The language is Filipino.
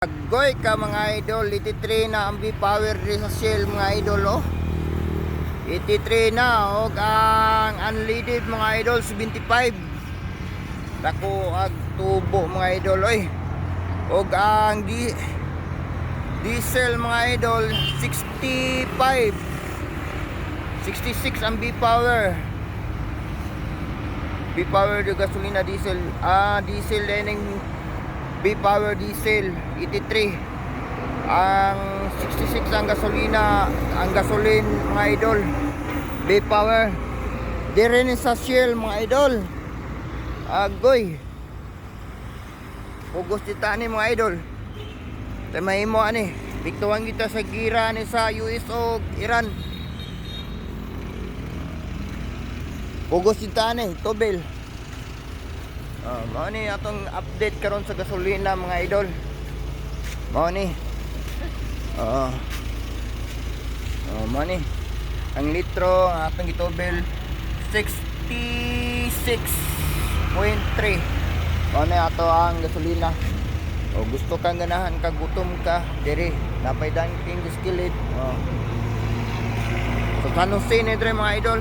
Agoy ka mga idol, 83 na ang B-Power sa Shell mga idol, oh. 83 na, og ang unleaded mga idol 75. Dako ag tubo mga idol, oy. Og ang diesel mga idol 65. 66 ang B-Power. B-Power de gasolina diesel. Diesel din B-Power diesel 83. Ang 66 ang gasolina, ang gasolin mga idol B-Power. Di rin sa Shell mga idol. Agoy Pugos dita ni mga idol. Tamay mo ani biktuan kita sa gira ni sa US o Iran. Pugos dita ni Tobel. Mao ni atong update karon sa gasolina mga idol. Mao ni. Mao ni. Ang litro ang atong gitobel 66.3. Mao ni ato ang gasolina. O gusto kang ganahan ka, gutom ka, diri napay dang king skillet. So San Jose ni dre mga idol.